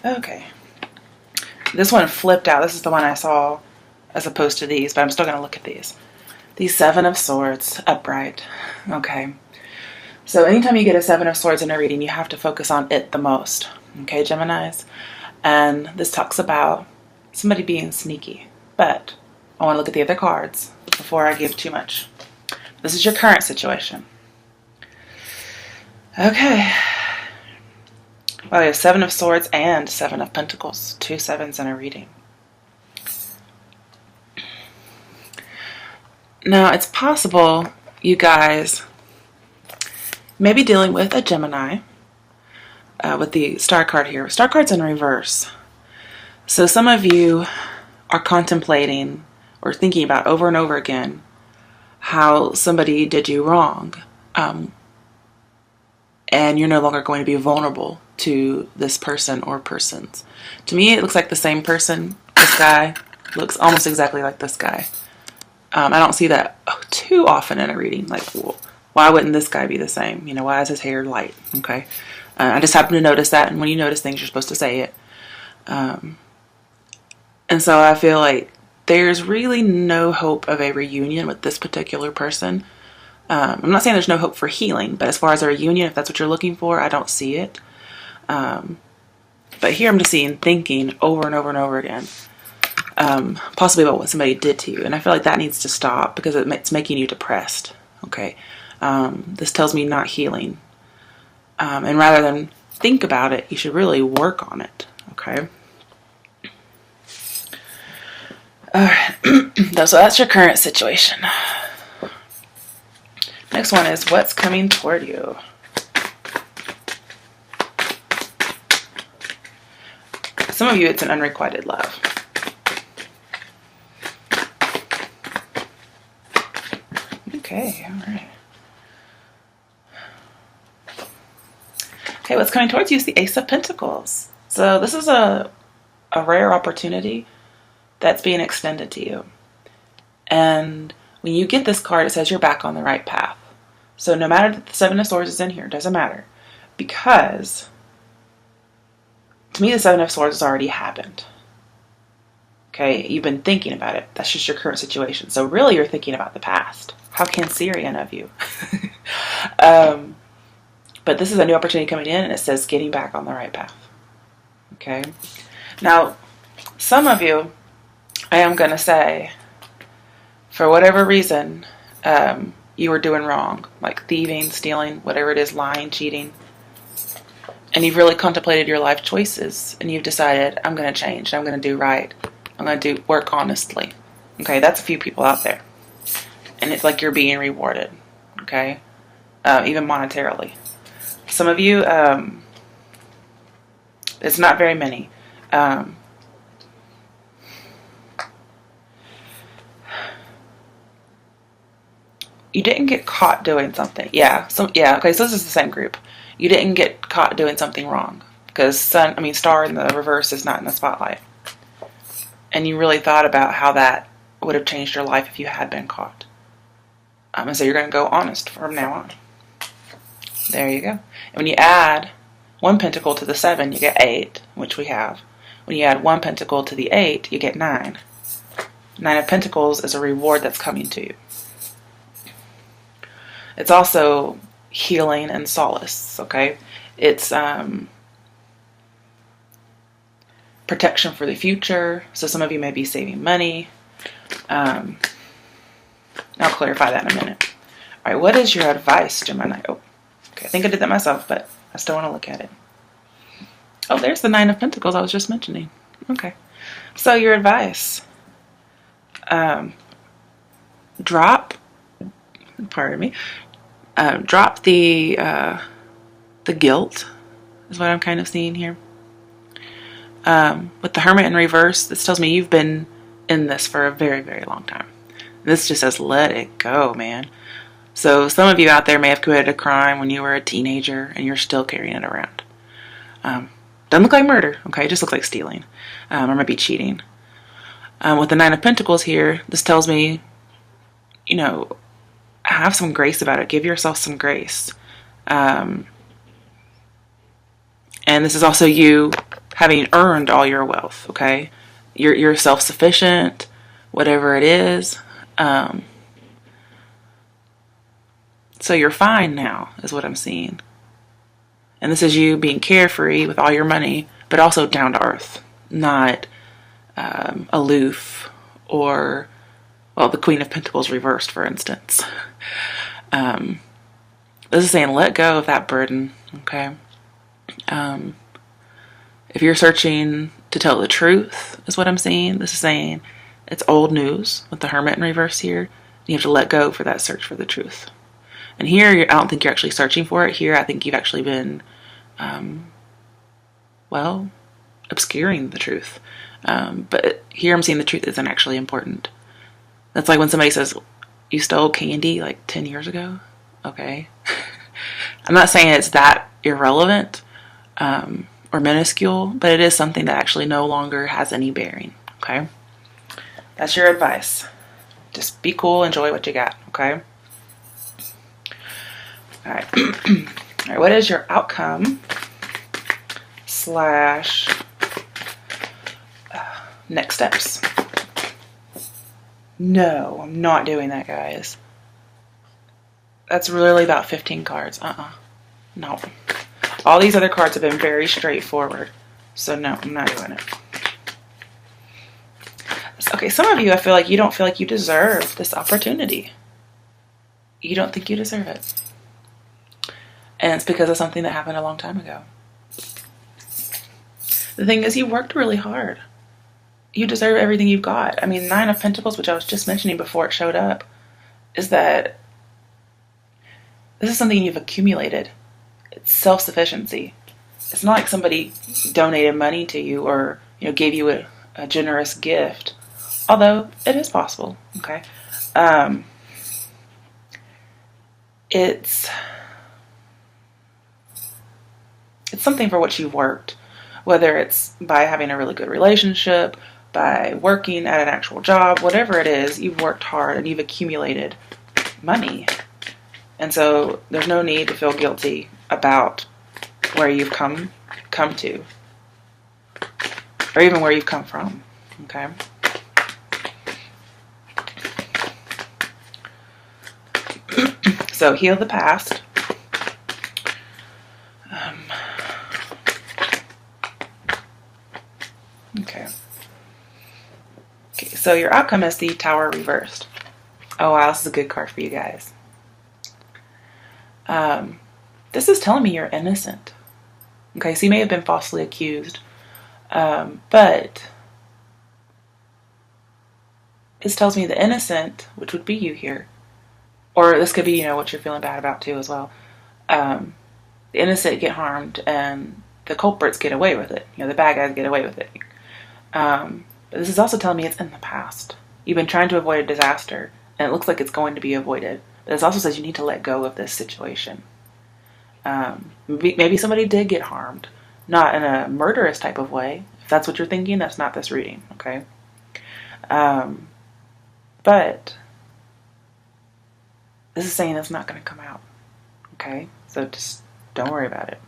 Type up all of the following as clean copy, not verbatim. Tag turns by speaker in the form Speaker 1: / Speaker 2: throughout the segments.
Speaker 1: Okay. This one flipped out. This is the one I saw as opposed to these, but I'm still going to look at these. The Seven of Swords, upright. Okay. So anytime you get a Seven of Swords in a reading, you have to focus on it the most. Okay, Geminis? And this talks about somebody being sneaky. But I want to look at the other cards before I give too much. This is your current situation. Okay. Well, we have Seven of Swords and Seven of Pentacles. 2 sevens in a reading. Now, it's possible you guys may be dealing with a Gemini with the star card here. Star card's in reverse. So some of you are contemplating or thinking about over and over again how somebody did you wrong. And you're no longer going to be vulnerable to this person or persons. To me, it looks like the same person. This guy looks almost exactly like this guy. I don't see that too often in a reading. Like, well, why wouldn't this guy be the same? You know, why is his hair light? Okay. I just happen to notice that. And when you notice things, you're supposed to say it. And so I feel like there's really no hope of a reunion with this particular person. I'm not saying there's no hope for healing, but as far as a reunion, if that's what you're looking for, I don't see it. But here I'm just seeing thinking over and over and over again, possibly about what somebody did to you. And I feel like that needs to stop because it's making you depressed. Okay. This tells me not healing. And rather than think about it, you should really work on it. Okay. All right. So that's your current situation. Next one is what's coming toward you. Some of you, it's an unrequited love. Okay, all right. Okay, what's coming towards you is the Ace of Pentacles. So this is a rare opportunity that's being extended to you. And when you get this card, it says you're back on the right path. So no matter that the Seven of Swords is in here, it doesn't matter. Because to me, the Seven of Swords has already happened. Okay, you've been thinking about it. That's just your current situation. So really, you're thinking about the past. How Cancerian of you. But this is a new opportunity coming in, and it says getting back on the right path. Okay. Now, some of you, I am going to say, for whatever reason, you were doing wrong, like thieving, stealing, whatever it is, lying, cheating. And you've really contemplated your life choices, and you've decided, I'm going to change. I'm going to do right. I'm going to work honestly. Okay, that's a few people out there. And it's like you're being rewarded. Okay, even monetarily. Some of you, it's not very many. You didn't get caught doing something. Yeah. Okay. So this is the same group. You didn't get caught doing something wrong because star in the reverse is not in the spotlight. And you really thought about how that would have changed your life if you had been caught. And so you're going to go honest from now on. There you go. And when you add 1 pentacle to the 7, you get 8, which we have. When you add 1 pentacle to the 8, you get 9. 9 of Pentacles is a reward that's coming to you. It's also healing and solace, okay? It's protection for the future. So some of you may be saving money. I'll clarify that in a minute. All right, what is your advice, Gemini? Oh, okay, I think I did that myself, but I still want to look at it. Oh, there's the 9 of Pentacles I was just mentioning. Okay, so your advice. Drop the guilt is what I'm kind of seeing here. With the Hermit in reverse, this tells me you've been in this for a very, very long time. This just says, let it go, man. So some of you out there may have committed a crime when you were a teenager and you're still carrying it around. Doesn't look like murder, okay? It just looks like stealing. Or maybe cheating. With the 9 of Pentacles here, this tells me, have some grace about it. Give yourself some grace. And this is also you having earned all your wealth, okay? You're self-sufficient, whatever it is. So you're fine now, is what I'm seeing. And this is you being carefree with all your money, but also down to earth, not aloof or, well, the Queen of Pentacles reversed, for instance. This is saying let go of that burden, okay? If you're searching to tell the truth, is what I'm seeing. This is saying it's old news with the Hermit in reverse here. You have to let go for that search for the truth. And here, I don't think you're actually searching for it. Here, I think you've actually been, well, obscuring the truth. But here I'm seeing the truth isn't actually important. That's like when somebody says, you stole candy like 10 years ago? Okay. I'm not saying it's that irrelevant or minuscule, but it is something that actually no longer has any bearing, okay? That's your advice. Just be cool, enjoy what you got, okay? All right. All right, what is your outcome / next steps? No, I'm not doing that, guys. That's really about 15 cards. No. All these other cards have been very straightforward. So no, I'm not doing it. Okay, some of you, I feel like you don't feel like you deserve this opportunity. You don't think you deserve it. And it's because of something that happened a long time ago. The thing is, you worked really hard. You deserve everything you've got. I mean, 9 of Pentacles, which I was just mentioning before it showed up, is that this is something you've accumulated. It's self-sufficiency. It's not like somebody donated money to you or, you know, gave you a generous gift. Although it is possible, okay? It's something for which you've worked, whether it's by having a really good relationship, by working at an actual job, whatever it is, you've worked hard and you've accumulated money. And so there's no need to feel guilty about where you've come to, or even where you've come from, okay? So heal the past. Okay. Okay, so your outcome is the Tower reversed. Oh wow, this is a good card for you guys. This is telling me you're innocent. Okay, so you may have been falsely accused, but this tells me the innocent, which would be you here, or this could be, you know, what you're feeling bad about too as well. The innocent get harmed and the culprits get away with it. You know, the bad guys get away with it. But this is also telling me it's in the past. You've been trying to avoid a disaster, and it looks like it's going to be avoided. But this also says you need to let go of this situation. Maybe somebody did get harmed. Not in a murderous type of way. If that's what you're thinking, that's not this reading, okay? But this is saying it's not going to come out, okay? So just don't worry about it.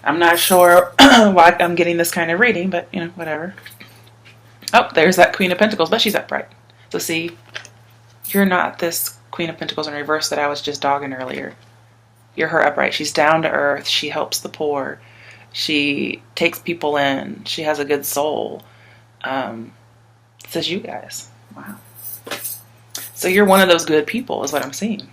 Speaker 1: I'm not sure why I'm getting this kind of reading, but, you know, whatever. Oh, there's that Queen of Pentacles, but she's upright. So see, you're not this Queen of Pentacles in reverse that I was just dogging earlier. You're her upright. She's down to earth. She helps the poor. She takes people in. She has a good soul. It says you guys. Wow. So you're one of those good people is what I'm seeing.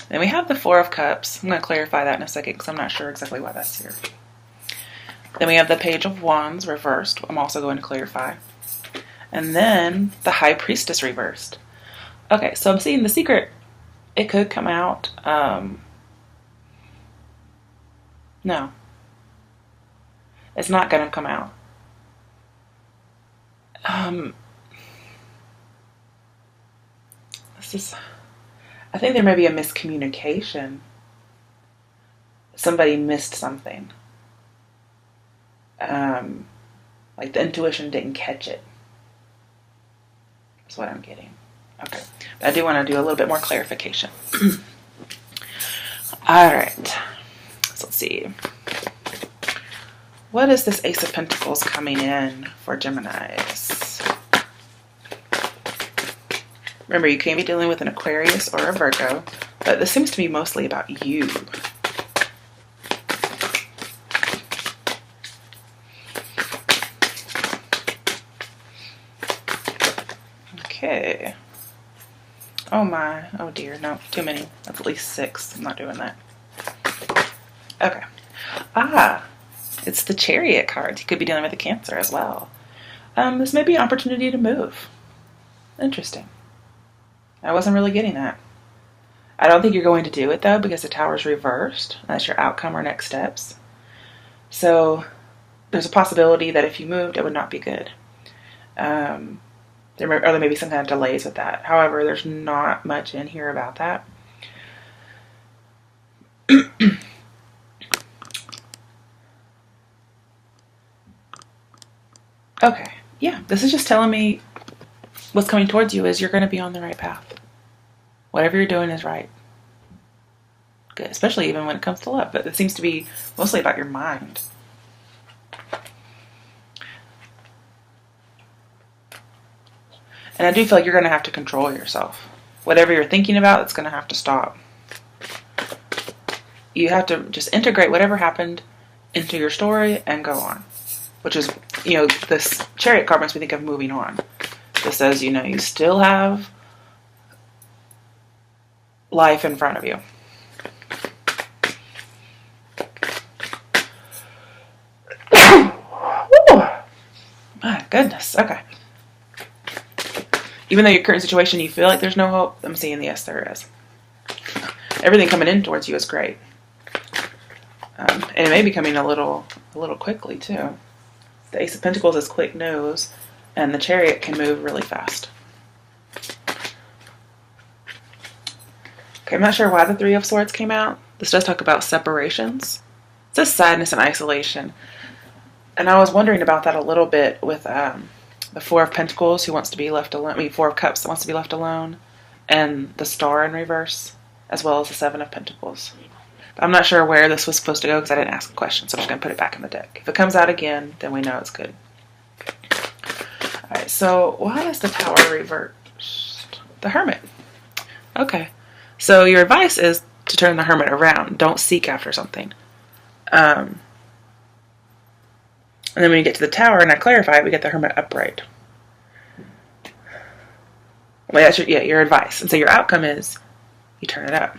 Speaker 1: Then we have the Four of Cups. I'm going to clarify that in a second because I'm not sure exactly why that's here. Then we have the Page of Wands reversed. I'm also going to clarify. And then the High Priestess reversed. Okay, so I'm seeing the secret. It could come out. No. It's not going to come out. I think there may be a miscommunication. Somebody missed something. Like the intuition didn't catch it. That's what I'm getting. Okay. But I do want to do a little bit more clarification. All right. So let's see. What is this Ace of Pentacles coming in for Geminis? Remember, you can be dealing with an Aquarius or a Virgo, but this seems to be mostly about you. Okay. Oh my. Oh dear. No, too many. That's at least 6. I'm not doing that. Okay. Ah, it's the Chariot cards. You could be dealing with a Cancer as well. This may be an opportunity to move. Interesting. I wasn't really getting that. I don't think you're going to do it though, because the Tower's reversed. That's your outcome or next steps. So there's a possibility that if you moved, it would not be good. There may be some kind of delays with that. However, there's not much in here about that. Okay, yeah, this is just telling me what's coming towards you is you're going to be on the right path. Whatever you're doing is right. Good, especially even when it comes to love, but it seems to be mostly about your mind. And I do feel like you're going to have to control yourself. Whatever you're thinking about, it's going to have to stop. You have to just integrate whatever happened into your story and go on. Which is, you know, this Chariot card makes me think of moving on. This says, you know, you still have life in front of you. My goodness. Okay. Even though your current situation, you feel like there's no hope, I'm seeing yes, there is. Everything coming in towards you is great. And it may be coming a little quickly, too. The Ace of Pentacles is quick nose, and the Chariot can move really fast. Okay, I'm not sure why the Three of Swords came out. This does talk about separations. It says sadness and isolation. And I was wondering about that a little bit with the Four of Pentacles, who wants to be left alone. I mean, Four of Cups that wants to be left alone. And the Star in reverse, as well as the Seven of Pentacles. I'm not sure where this was supposed to go because I didn't ask the question, so I'm just going to put it back in the deck. If it comes out again, then we know it's good. Alright, so why is the Tower reversed? The Hermit. Okay. So your advice is to turn the Hermit around. Don't seek after something. And then when you get to the Tower, and I clarify, we get the Hermit upright. Well, that's your advice. And so your outcome is you turn it up.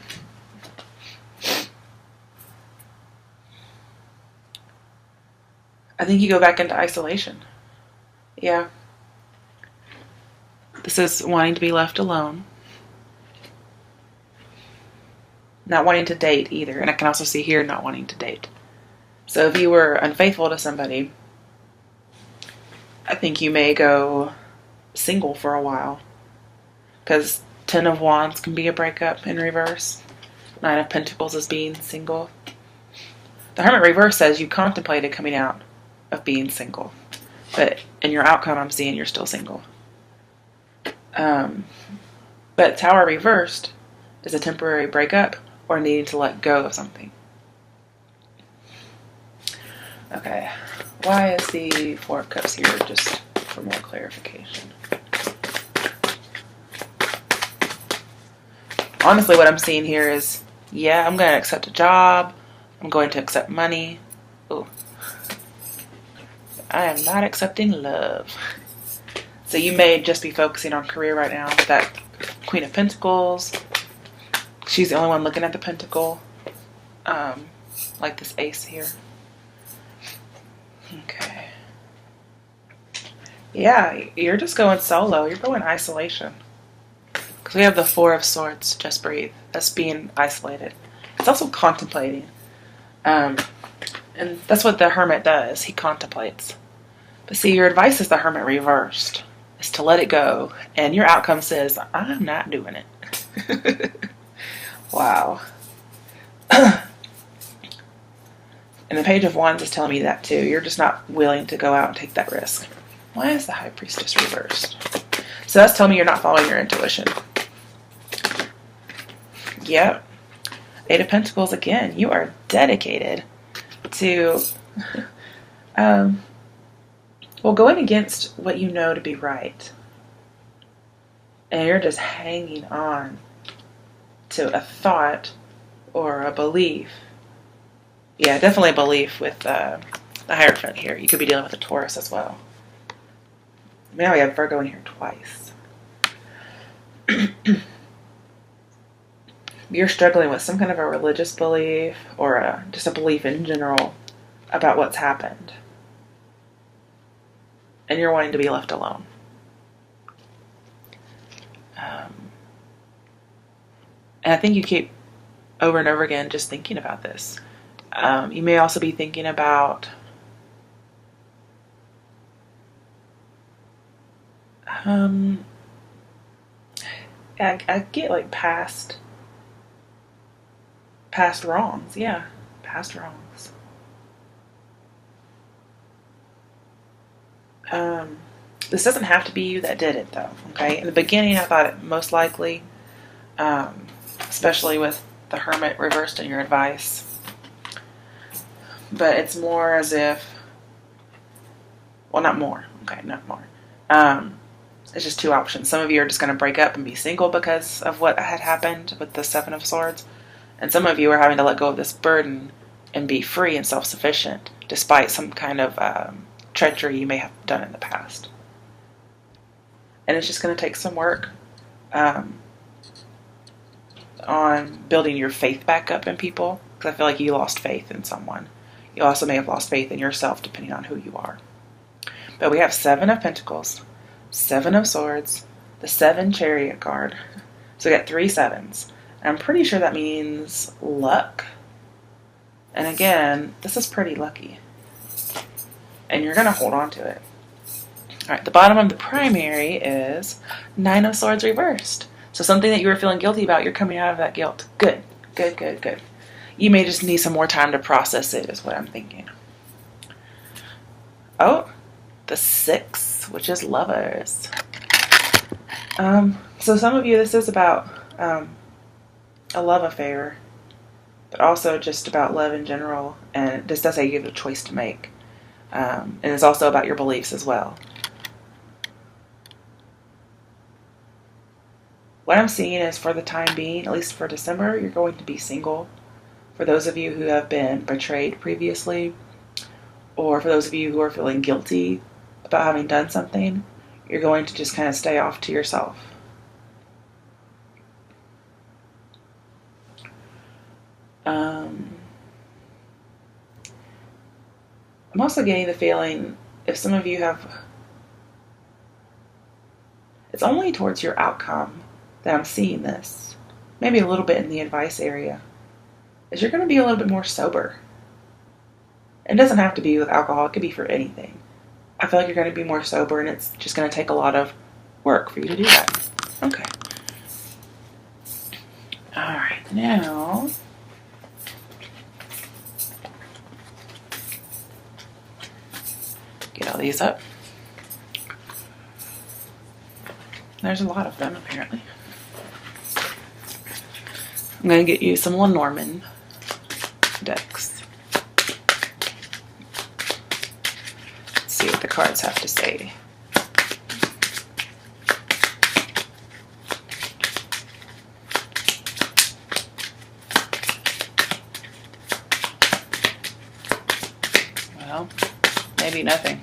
Speaker 1: I think you go back into isolation. Yeah. This is wanting to be left alone. Not wanting to date either. And I can also see here not wanting to date. So if you were unfaithful to somebody, I think you may go single for a while. Because 10 of Wands can be a breakup in reverse. 9 of Pentacles is being single. The Hermit reverse says you contemplated coming out of being single, but in your outcome I'm seeing you're still single. But Tower reversed is a temporary breakup or needing to let go of something. Okay, why is the Four of Cups here, just for more clarification? Honestly, what I'm seeing here is, yeah, I'm going to accept a job, I'm going to accept money. Ooh. I am not accepting love. So you may just be focusing on career right now. That Queen of Pentacles. She's the only one looking at the Pentacle. Like this Ace here. Okay. Yeah, you're just going solo. You're going isolation. Because we have the Four of Swords. Just breathe. That's being isolated. It's also contemplating. And that's what the Hermit does. He contemplates. But see, your advice is the Hermit reversed. Is to let it go. And your outcome says, I'm not doing it. Wow. And the Page of Wands is telling me that too. You're just not willing to go out and take that risk. Why is the High Priestess reversed? So that's telling me you're not following your intuition. Yep. Eight of Pentacles again. You are dedicated to Well, going against what you know to be right, and you're just hanging on to a thought or a belief. Yeah, definitely a belief with the Hierophant here. You could be dealing with a Taurus as well. Now we have Virgo in here twice. You're struggling with some kind of a religious belief or just a belief in general about what's happened. And you're wanting to be left alone. And I think you keep over and over again just thinking about this. You may also be thinking about I get like past wrongs. Yeah, past wrongs. This doesn't have to be you that did it, though. Okay. In the beginning, I thought it most likely, especially with the Hermit reversed in your advice. But it's more as if, well, not more. Okay, not more. It's just two options. Some of you are just going to break up and be single because of what had happened with the Seven of Swords. And some of you are having to let go of this burden and be free and self-sufficient despite some kind of treachery you may have done in the past. And it's just going to take some work on building your faith back up in people, because I feel like you lost faith in someone. You also may have lost faith in yourself depending on who you are. But we have Seven of Pentacles, Seven of Swords, the 7 Chariot card. So we got 3 sevens. And I'm pretty sure that means luck. And again, this is pretty lucky. And you're going to hold on to it. All right, the bottom of the primary is 9 of Swords reversed. So something that you were feeling guilty about, you're coming out of that guilt. Good, good, good, good. You may just need some more time to process it, is what I'm thinking. Oh, the 6, which is Lovers. So some of you, this is about a love affair, but also just about love in general. And this does say you have a choice to make. And it's also about your beliefs as well. What I'm seeing is, for the time being, at least for December, you're going to be single. For those of you who have been betrayed previously, or for those of you who are feeling guilty about having done something, you're going to just kind of stay off to yourself. I'm also getting the feeling, if some of you have, it's only towards your outcome that I'm seeing this, maybe a little bit in the advice area, is you're going to be a little bit more sober. It doesn't have to be with alcohol. It could be for anything. I feel like you're going to be more sober, and it's just going to take a lot of work for you to do that. Okay. All right. Now, get all these up. There's a lot of them, apparently. I'm going to get you some Lenormand decks. Let's see what the cards have to say. Well, maybe nothing.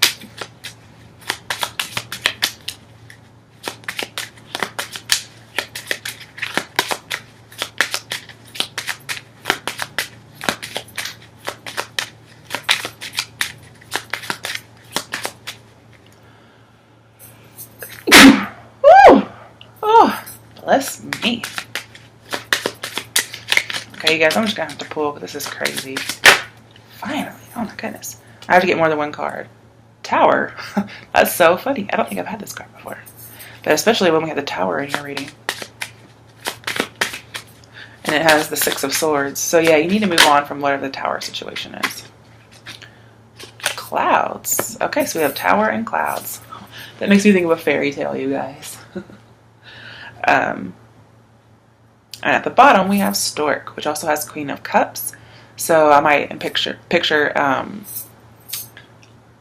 Speaker 1: Bless me. Okay, you guys, I'm just going to have to pull, because this is crazy. Finally. Oh, my goodness. I have to get more than one card. Tower. That's so funny. I don't think I've had this card before. But especially when we have the Tower in your reading. And it has the 6 of Swords. So, yeah, you need to move on from whatever the Tower situation is. Clouds. Okay, so we have Tower and Clouds. That makes me think of a fairy tale, you guys. And at the bottom we have Stork, which also has Queen of Cups. So I might picture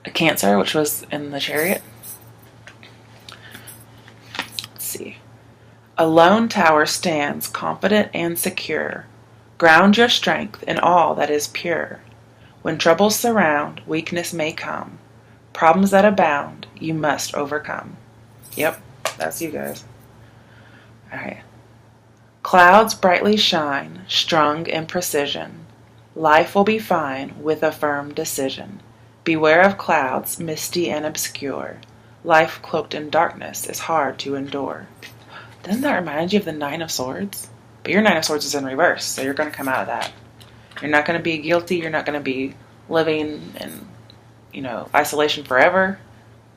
Speaker 1: a Cancer, which was in the Chariot. Let's see. A lone tower stands confident and secure. Ground your strength in all that is pure. When troubles surround, weakness may come. Problems that abound, you must overcome. Yep, that's you guys. Alright. Clouds brightly shine, strung in precision. Life will be fine with a firm decision. Beware of clouds, misty and obscure. Life cloaked in darkness is hard to endure. Doesn't that remind you of the Nine of Swords? But your Nine of Swords is in reverse, so you're going to come out of that. You're not going to be guilty. You're not going to be living in, isolation forever.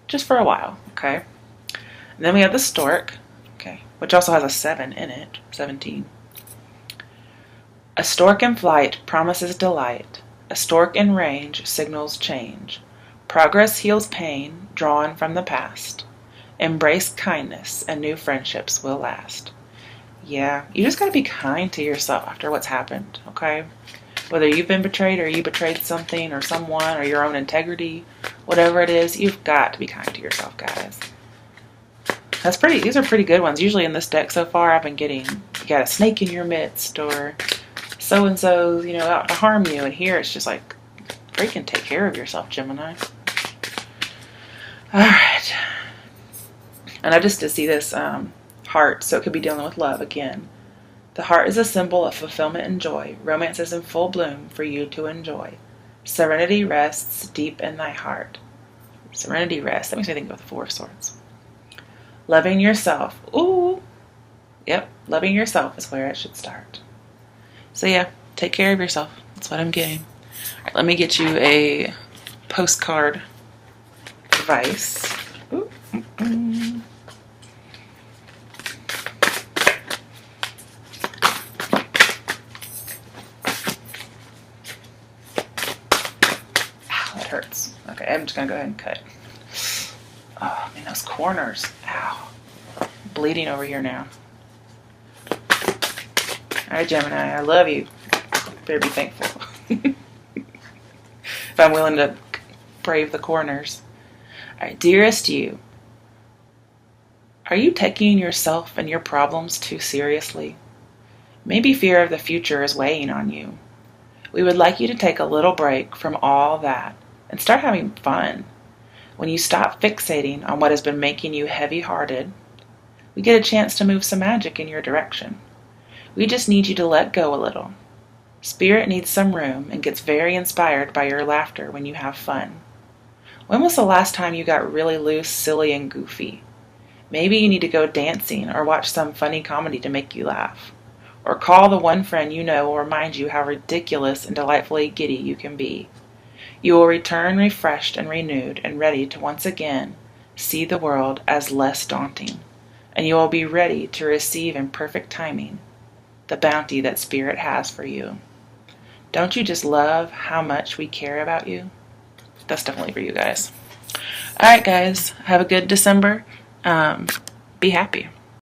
Speaker 1: Just for a while, okay? And then we have the Stork, okay, which also has a 7 in it, 17. A stork in flight promises delight. A stork in range signals change. Progress heals pain drawn from the past. Embrace kindness and new friendships will last. Yeah, you just got to be kind to yourself after what's happened, okay? Whether you've been betrayed or you betrayed something or someone or your own integrity, whatever it is, you've got to be kind to yourself, guys. These are pretty good ones. Usually in this deck so far, I've been getting, you got a snake in your midst or so-and-so, out to harm you. And here it's just like, freaking take care of yourself, Gemini. All right. And I just did see this heart, so it could be dealing with love again. The heart is a symbol of fulfillment and joy. Romance is in full bloom for you to enjoy. Serenity rests deep in thy heart. Serenity rests. That makes me think of the Four of Swords. Loving yourself. Ooh. Yep. Loving yourself is where it should start. So yeah, take care of yourself. That's what I'm getting. All right, let me get you a postcard advice. Ooh. Hurts. Okay, I'm just gonna go ahead and cut. Oh, man, those corners. Ow. Bleeding over here now. Alright, Gemini, I love you. Better be thankful. If I'm willing to brave the corners. Alright, dearest you. Are you taking yourself and your problems too seriously? Maybe fear of the future is weighing on you. We would like you to take a little break from all that and start having fun. When you stop fixating on what has been making you heavy-hearted, we get a chance to move some magic in your direction. We just need you to let go a little. Spirit needs some room and gets very inspired by your laughter when you have fun. When was the last time you got really loose, silly, and goofy? Maybe you need to go dancing or watch some funny comedy to make you laugh. Or call the one friend you know will remind you how ridiculous and delightfully giddy you can be. You will return refreshed and renewed and ready to once again see the world as less daunting, and you will be ready to receive in perfect timing the bounty that Spirit has for you. Don't you just love how much we care about you? That's definitely for you guys. All right, guys, have a good December. Be happy.